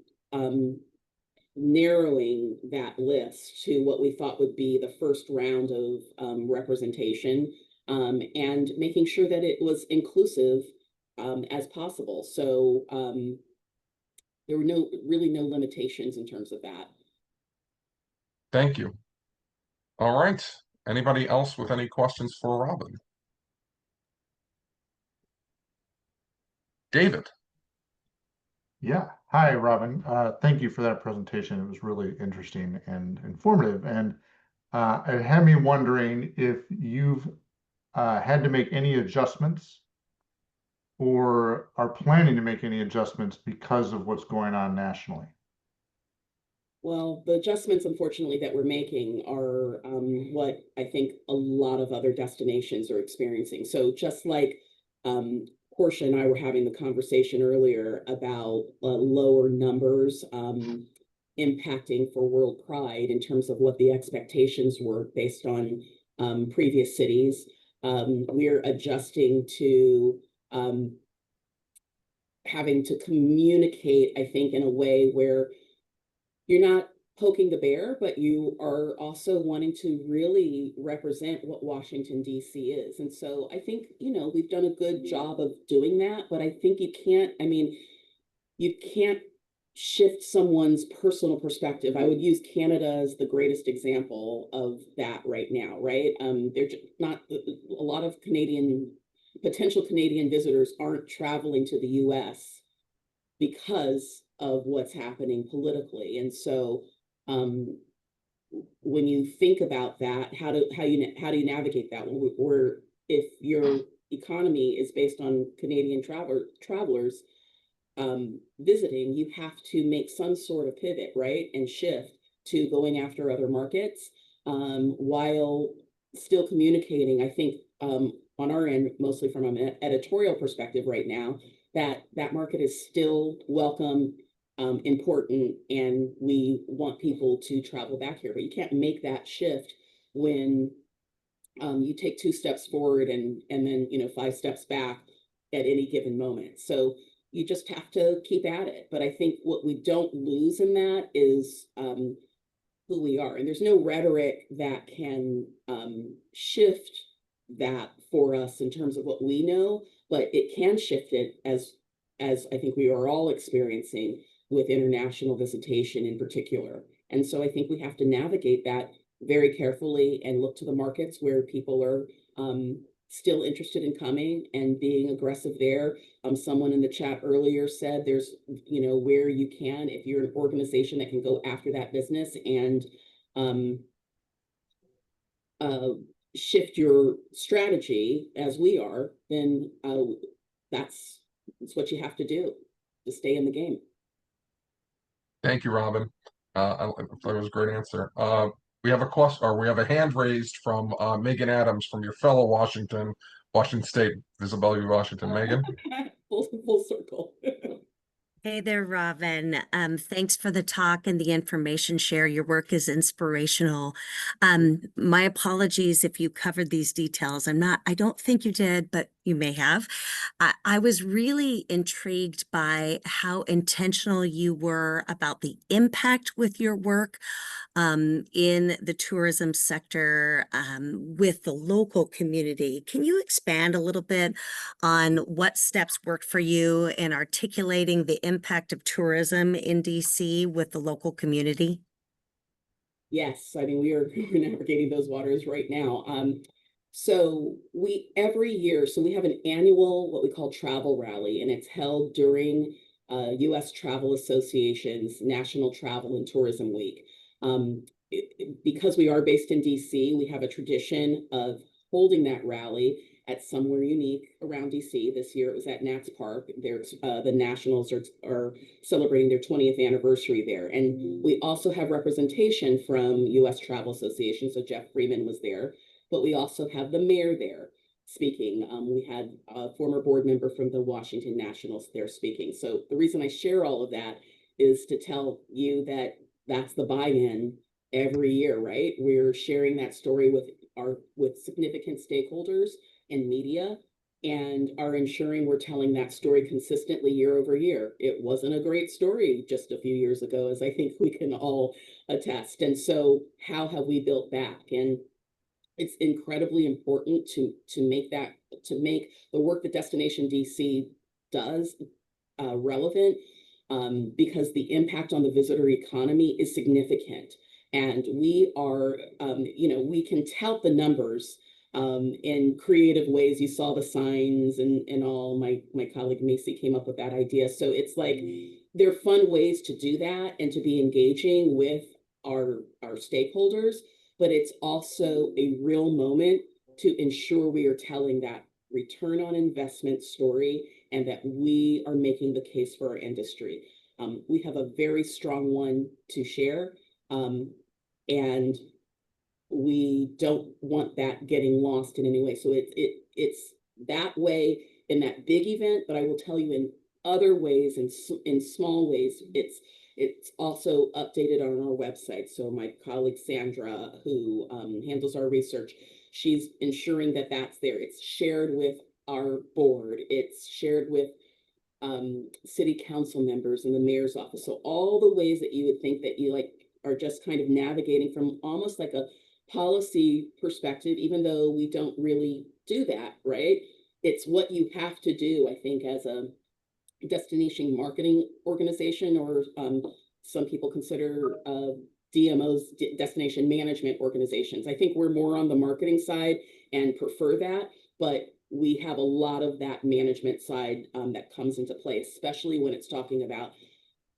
narrowing that list to what we thought would be the first round of representation. And making sure that it was inclusive as possible. So there were really no limitations in terms of that. Thank you. All right. Anybody else with any questions for Robin? David. Yeah. Hi, Robin. Thank you for that presentation. It was really interesting and informative. And it had me wondering if you've had to make any adjustments or are planning to make any adjustments because of what's going on nationally. Well, the adjustments, unfortunately, that we're making are what I think a lot of other destinations are experiencing. So just like Portia and I were having the conversation earlier about lower numbers impacting for World Pride in terms of what the expectations were based on previous cities, we're adjusting to having to communicate, I think, in a way where you're not poking the bear, but you are also wanting to really represent what Washington, D.C. is. And so I think, we've done a good job of doing that, but I think you can't shift someone's personal perspective. I would use Canada as the greatest example of that right now, right? They're just not, a lot of potential Canadian visitors aren't traveling to the US because of what's happening politically. And so when you think about that, how do you navigate that? Or if your economy is based on Canadian travelers visiting, you have to make some sort of pivot, right, and shift to going after other markets while still communicating. I think on our end, mostly from an editorial perspective right now, that market is still welcome, important, and we want people to travel back here. But you can't make that shift when you take 2 steps forward and then 5 steps back at any given moment. So you just have to keep at it. But I think what we don't lose in that is who we are. And there's no rhetoric that can shift that for us in terms of what we know, but it can shift it as I think we are all experiencing with international visitation in particular. And so I think we have to navigate that very carefully and look to the markets where people are still interested in coming and being aggressive there. Someone in the chat earlier said there's, where you can, if you're an organization that can go after that business and shift your strategy as we are, then that's what you have to do to stay in the game. Thank you, Robin. I thought it was a great answer. We have a question, or we have a hand raised from Megan Adams from your fellow Washington State, Isabella, Washington. Megan. Full circle. Hey there, Robin. Thanks for the talk and the information share. Your work is inspirational. My apologies if you covered these details. I don't think you did, but you may have. I was really intrigued by how intentional you were about the impact with your work in the tourism sector with the local community. Can you expand a little bit on what steps worked for you in articulating the impact of tourism in DC with the local community? Yes, I mean, we are navigating those waters right now. So every year, we have an annual, what we call travel rally, and it's held during U.S. Travel Association's National Travel and Tourism Week. Because we are based in DC, we have a tradition of holding that rally at somewhere unique around DC. This year it was at Nats Park. The Nationals are celebrating their 20th anniversary there. And we also have representation from U.S. Travel Association. So Jeff Freeman was there, but we also have the mayor there speaking. We had a former board member from the Washington Nationals there speaking. So the reason I share all of that is to tell you that that's the buy-in every year, right? We're sharing that story with significant stakeholders and media, and are ensuring we're telling that story consistently year over year. It wasn't a great story just a few years ago, as I think we can all attest. And so how have we built back? And it's incredibly important to make the work that Destination DC does relevant, because the impact on the visitor economy is significant. And we are, we can tout the numbers in creative ways. You saw the signs and all. My colleague Macy came up with that idea. So it's like, there are fun ways to do that and to be engaging with our stakeholders, but it's also a real moment to ensure we are telling that return on investment story and that we are making the case for our industry. We have a very strong one to share, and we don't want that getting lost in any way. So it's that way in that big event, but I will tell you in other ways, in small ways, it's also updated on our website. So my colleague Sandra, who handles our research, she's ensuring that that's there. It's shared with our board. It's shared with city council members and the mayor's office. So all the ways that you would think that you like are just kind of navigating from almost like a policy perspective, even though we don't really do that, right? It's what you have to do, I think, as a destination marketing organization, or some people consider DMOs, destination management organizations. I think we're more on the marketing side and prefer that, but we have a lot of that management side that comes into play, especially when it's talking about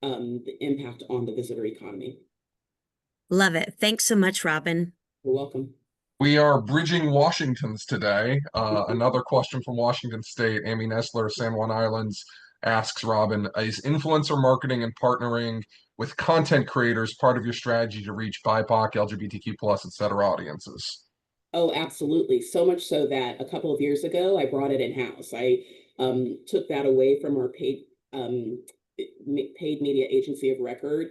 the impact on the visitor economy. Love it. Thanks so much, Robin. You're welcome. We are bridging Washingtons today. Another question from Washington State. Amy Nestler, San Juan Islands, asks Robin, is influencer marketing and partnering with content creators part of your strategy to reach BIPOC, LGBTQ+, et cetera audiences? Oh, absolutely. So much so that a couple of years ago, I brought it in-house. I took that away from our paid media agency of record,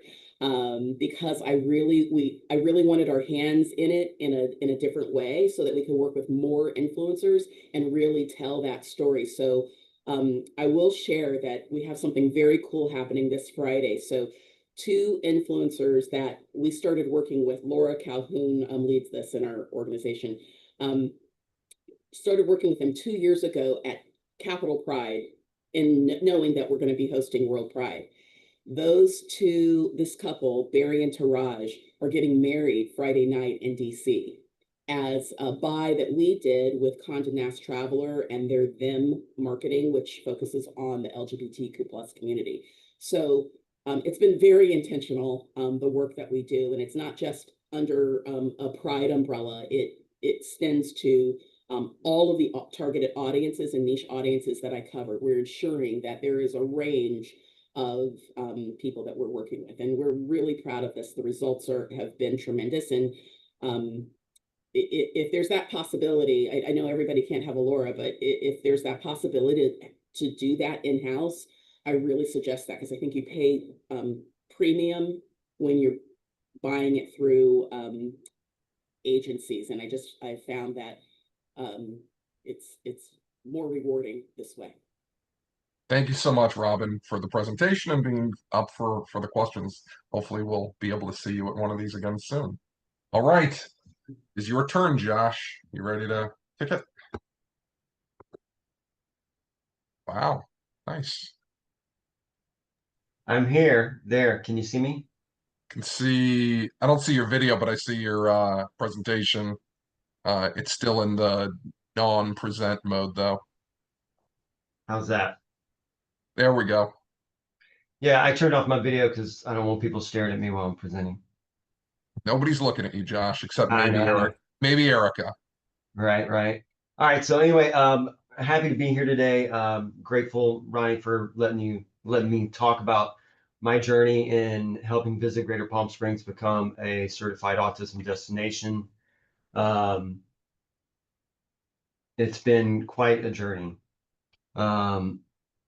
because I really wanted our hands in it in a different way, so that we could work with more influencers and really tell that story. So I will share that we have something very cool happening this Friday. So 2 influencers that we started working with, Laura Calhoun leads this in our organization, started working with them 2 years ago at Capitol Pride, in knowing that we're going to be hosting World Pride. This couple, Barry and Taraj, are getting married Friday night in DC as a buy that we did with Condé Nast Traveler and their Them marketing, which focuses on the LGBTQ+ community. So it's been very intentional, the work that we do, and it's not just under a Pride umbrella. It extends to all of the targeted audiences and niche audiences that I covered. We're ensuring that there is a range of people that we're working with, and we're really proud of this. The results have been tremendous, and if there's that possibility, I know everybody can't have a Laura, but if there's that possibility to do that in-house, I really suggest that, because I think you pay premium when you're buying it through agencies, and I found that it's more rewarding this way. Thank you so much, Robin, for the presentation and being up for the questions. Hopefully we'll be able to see you at one of these again soon. All right, it's your turn, Josh. You ready to kick it? Wow, nice. I'm here. There. Can you see me? I don't see your video, but I see your presentation. It's still in the non-present mode though. How's that? There we go. Yeah, I turned off my video because I don't want people staring at me while I'm presenting. Nobody's looking at you, Josh, except I maybe know. maybe Erica. Right. All right. So anyway, happy to be here today. Grateful, Ronnie, for letting me talk about my journey in helping Visit Greater Palm Springs become a certified autism destination. It's been quite a journey.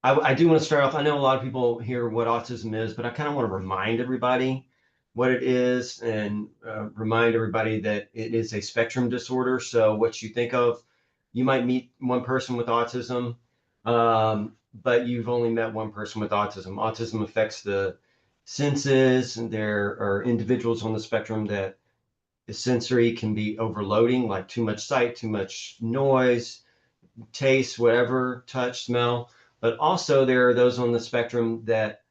I do want to start off. I know a lot of people hear what autism is, but I kind of want to remind everybody what it is, and remind everybody that it is a spectrum disorder. So what you think of, you might meet one person with autism, but you've only met one person with autism. Autism affects the senses, and there are individuals on the spectrum that the sensory can be overloading, like too much sight, too much noise, taste, whatever, touch, smell. But also there are those on the spectrum that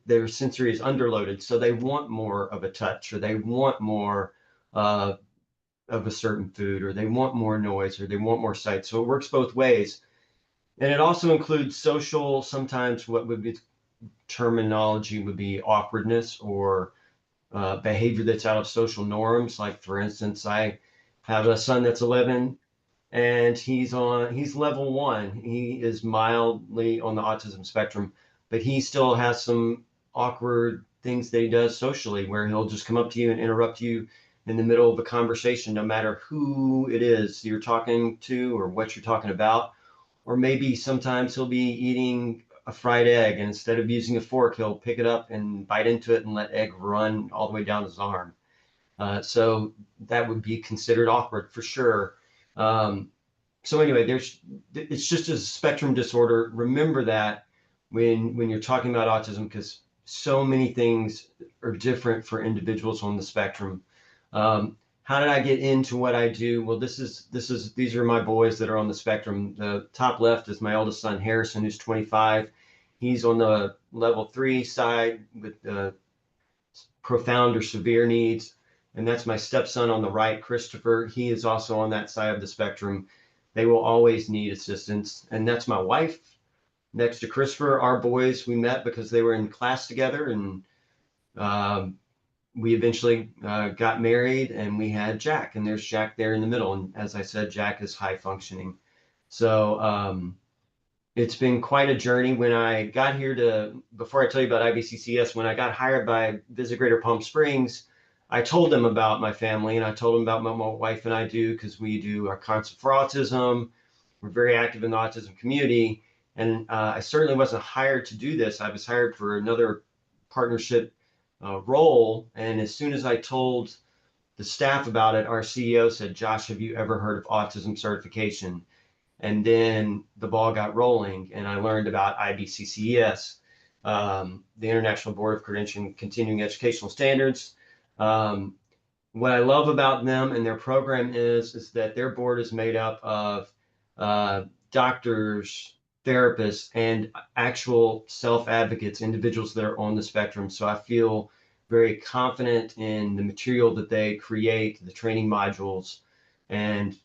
their sensory is underloaded, so they want more of a touch, or they want more of a certain food, or they want more noise, or they want more sight. So it works both ways. And it also includes social, sometimes what would be terminology would be awkwardness, or behavior that's out of social norms. Like, for instance, I have a son that's 11, and he's level 1. He is mildly on the autism spectrum, but he still has some awkward things that he does socially, where he'll just come up to you and interrupt you in the middle of a conversation, no matter who it is you're talking to or what you're talking about. Or maybe sometimes he'll be eating a fried egg, and instead of using a fork, he'll pick it up and bite into it and let egg run all the way down his arm. So that would be considered awkward for sure. So anyway, it's just a spectrum disorder. Remember that when you're talking about autism, because so many things are different for individuals on the spectrum. How did I get into what I do? Well, these are my boys that are on the spectrum. The top left is my oldest son, Harrison, who's 25. He's on the level 3 side with profound or severe needs. And that's my stepson on the right, Christopher. He is also on that side of the spectrum. They will always need assistance. And that's my wife. Next to Christopher, our boys, we met because they were in class together, and we eventually got married, and we had Jack, and there's Jack there in the middle. And as I said, Jack is high functioning. So it's been quite a journey. When I got here before I tell you about IBCCS, when I got hired by Visit Greater Palm Springs, I told them about my family, and I told them about what my wife and I do, because we do our Concert for Autism. We're very active in the autism community. And I certainly wasn't hired to do this. I was hired for another partnership role. And as soon as I told the staff about it, our CEO said, "Josh, have you ever heard of autism certification?" And then the ball got rolling, and I learned about IBCCS, the International Board of Credentialing Continuing Educational Standards. What I love about them and their program is that their board is made up of doctors, therapists, and actual self-advocates, individuals that are on the spectrum. So I feel very confident in the material that they create, the training modules, and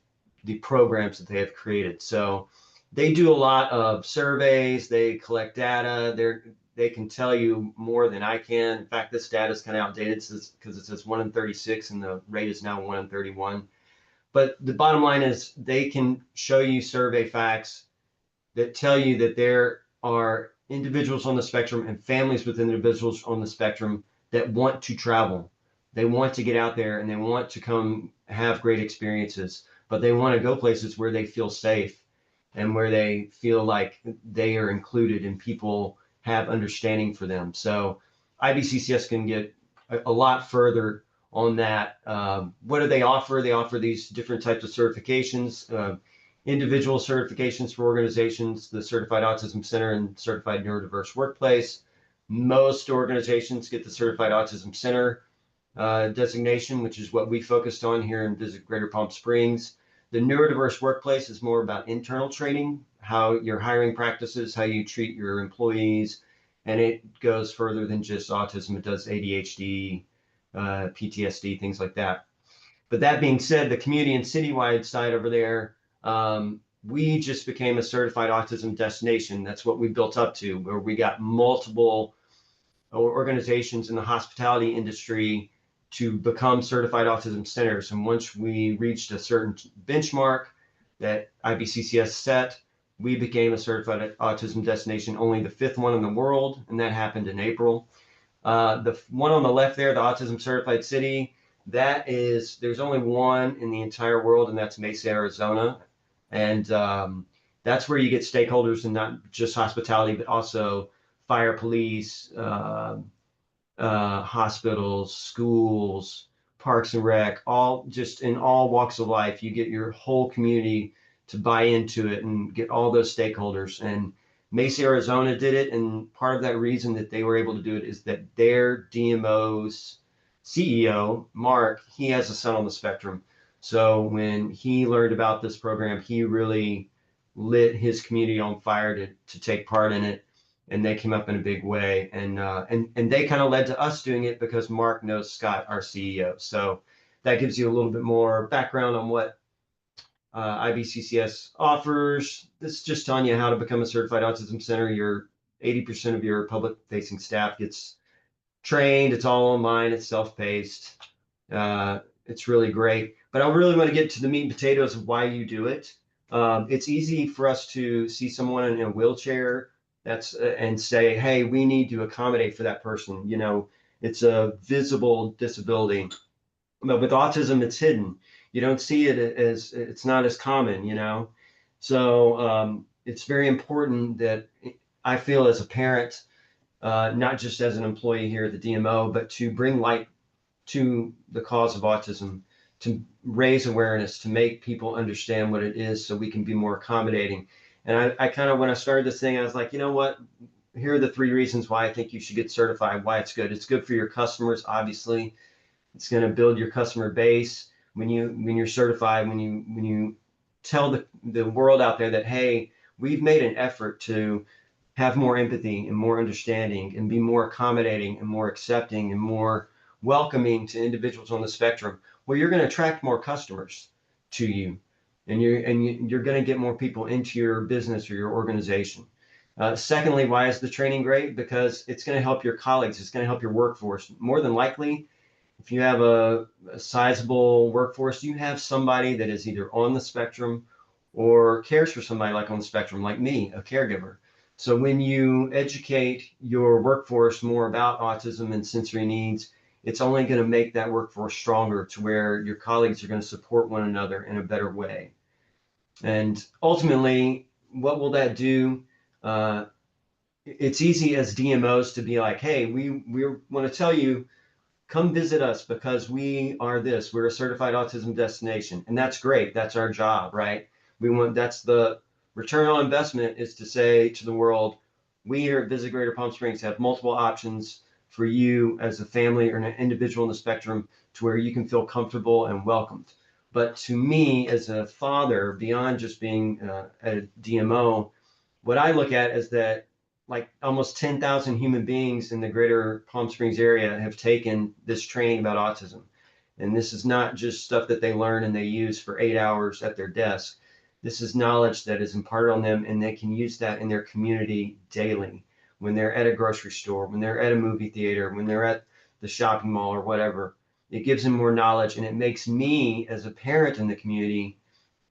the programs that they have created. So they do a lot of surveys, they collect data, they can tell you more than I can. In fact, this data is kind of outdated because it says 1 in 36 and the rate is now 1 in 31. But the bottom line is they can show you survey facts that tell you that there are individuals on the spectrum and families with individuals on the spectrum that want to travel. They want to get out there and they want to come have great experiences, but they want to go places where they feel safe and where they feel like they are included and people have understanding for them. So IBCCS can get a lot further on that. What do they offer? They offer these different types of certifications, individual certifications for organizations, the Certified Autism Center and Certified Neurodiverse Workplace. Most organizations get the Certified Autism Center designation, which is what we focused on here in Visit Greater Palm Springs. The Neurodiverse Workplace is more about internal training, how your hiring practices, how you treat your employees, and it goes further than just autism. It does ADHD, PTSD, things like that. But that being said, the community and citywide side over there, we just became a certified autism destination. That's what we built up to, where we got multiple organizations in the hospitality industry to become certified autism centers. And once we reached a certain benchmark that IBCCS set, we became a certified autism destination, only the 5th one in the world, and that happened in April. The one on the left there, the Autism Certified City, there's only one in the entire world, and that's Mesa, Arizona. And that's where you get stakeholders, and not just hospitality, but also fire, police, hospitals, schools, parks and rec, all just in all walks of life. You get your whole community to buy into it and get all those stakeholders. And Mesa, Arizona did it. And part of that reason that they were able to do it is that their DMO's CEO, Mark, he has a son on the spectrum. So when he learned about this program, he really lit his community on fire to take part in it. And they came up in a big way, and they kind of led to us doing it because Mark knows Scott, our CEO. So that gives you a little bit more background on what IBCCS offers. This is just telling you how to become a certified autism center. 80% of your public-facing staff gets trained. It's all online. It's self-paced. It's really great. But I really want to get to the meat and potatoes of why you do it. It's easy for us to see someone in a wheelchair That's and say, hey, we need to accommodate for that person. It's a visible disability, but with autism, it's hidden. You don't see it as it's not as common. So it's very important that I feel as a parent, not just as an employee here at the DMO, but to bring light to the cause of autism, to raise awareness, to make people understand what it is so we can be more accommodating. And I kind of, when I started this thing, I was like, you know what? Here are the 3 reasons why I think you should get certified, why it's good. It's good for your customers, obviously. It's going to build your customer base when you're certified, when you tell the world out there that, hey, we've made an effort to have more empathy and more understanding and be more accommodating and more accepting and more welcoming to individuals on the spectrum. Well, you're going to attract more customers to you, and you're going to get more people into your business or your organization. Secondly, why is the training great? Because it's going to help your colleagues. It's going to help your workforce. More than likely, if you have a sizable workforce, you have somebody that is either on the spectrum or cares for somebody like on the spectrum, like me, a caregiver. So when you educate your workforce more about autism and sensory needs, it's only going to make that workforce stronger to where your colleagues are going to support one another in a better way. And ultimately, what will that do? It's easy as DMOs to be like, hey, we want to tell you, come visit us because we are this. We're a certified autism destination. And that's great. That's our job, right? That's the return on investment, is to say to the world, we here at Visit Greater Palm Springs have multiple options for you as a family or an individual on the spectrum to where you can feel comfortable and welcomed. But to me, as a father, beyond just being a DMO, what I look at is that like almost 10,000 human beings in the greater Palm Springs area have taken this training about autism. And this is not just stuff that they learn and they use for 8 hours at their desk. This is knowledge that is imparted on them, and they can use that in their community daily. When they're at a grocery store, when they're at a movie theater, when they're at the shopping mall or whatever, it gives them more knowledge, and it makes me as a parent in the community.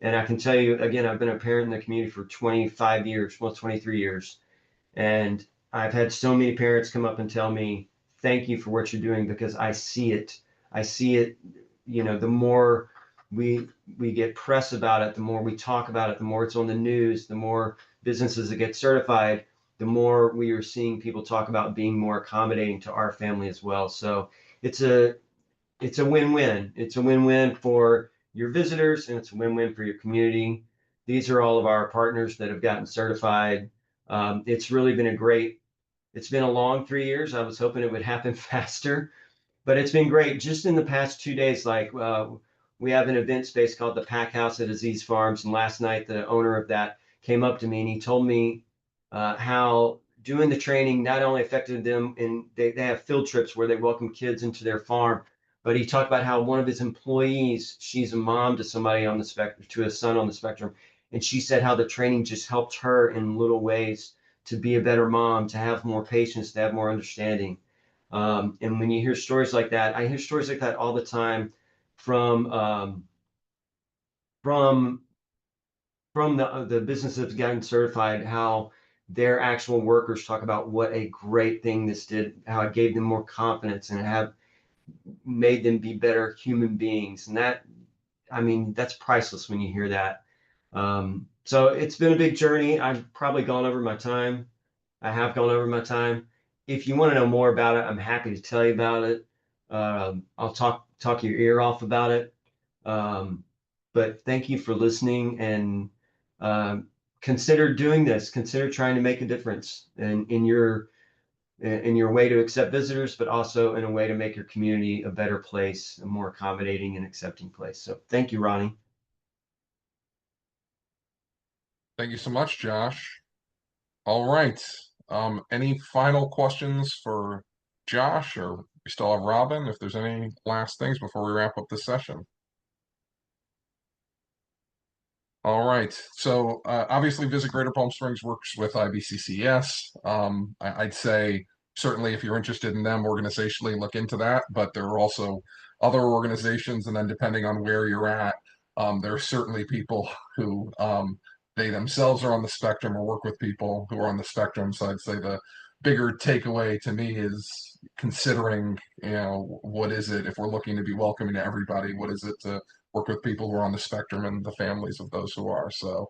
And I can tell you, again, I've been a parent in the community for 25 years, well, 23 years. And I've had so many parents come up and tell me, thank you for what you're doing, because I see it. I see it, the more we get press about it, the more we talk about it, the more it's on the news, the more businesses that get certified, the more we are seeing people talk about being more accommodating to our family as well. So it's a win-win. It's a win-win for your visitors, and it's a win-win for your community. These are all of our partners that have gotten certified. It's really been it's been a long 3 years. I was hoping it would happen faster, but it's been great. Just in the past 2 days, we have an event space called the Pack House at Aziz Farms. And last night, the owner of that came up to me and he told me how doing the training not only affected them, and they have field trips where they welcome kids into their farm, but he talked about how one of his employees, she's a mom to somebody on the spectrum, to a son on the spectrum. And she said how the training just helped her in little ways to be a better mom, to have more patience, to have more understanding. And when you hear stories like that, I hear stories like that all the time from the businesses that have gotten certified, how their actual workers talk about what a great thing this did, how it gave them more confidence and have made them be better human beings. And that's priceless when you hear that. So it's been a big journey. I've probably gone over my time. I have gone over my time. If you want to know more about it, I'm happy to tell you about it. I'll talk your ear off about it. But thank you for listening, and consider doing this. Consider trying to make a difference in your way to accept visitors, but also in a way to make your community a better place, a more accommodating and accepting place. So thank you, Ronnie. Thank you so much, Josh. All right. Any final questions for Josh, or we still have Robin, if there's any last things before we wrap up this session? All right. So obviously, Visit Greater Palm Springs works with IBCCS. I'd say certainly if you're interested in them organizationally, look into that. But there are also other organizations, and then depending on where you're at, there are certainly people who they themselves are on the spectrum or work with people who are on the spectrum. So I'd say the bigger takeaway to me is considering, what is it if we're looking to be welcoming to everybody? What is it to work with people who are on the spectrum and the families of those who are? So,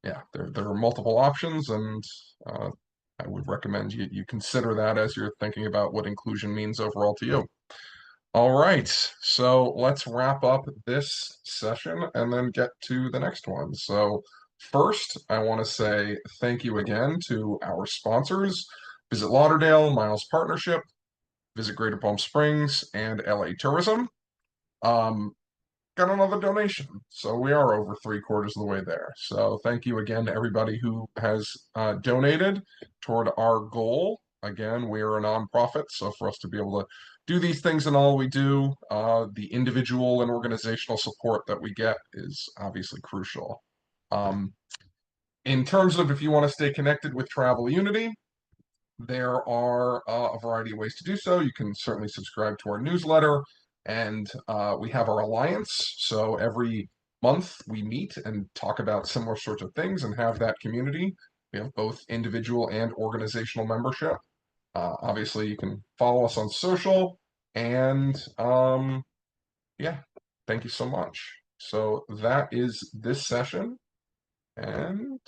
yeah, there are multiple options, and I would recommend you consider that as you're thinking about what inclusion means overall to you. All right, so let's wrap up this session and then get to the next one. So first, I want to say thank you again to our sponsors, Visit Lauderdale, Miles Partnership, Visit Greater Palm Springs, and LA Tourism. Got another donation, so we are over 3/4 of the way there. So thank you again to everybody who has donated toward our goal. Again, we are a nonprofit, so for us to be able to do these things and all we do, the individual and organizational support that we get is obviously crucial. In terms of if you want to stay connected with Travel Unity, there are a variety of ways to do so. You can certainly subscribe to our newsletter, and we have our alliance. So every month we meet and talk about similar sorts of things and have that community. We have both individual and organizational membership. Obviously, you can follow us on social, and yeah, thank you so much. So that is this session, and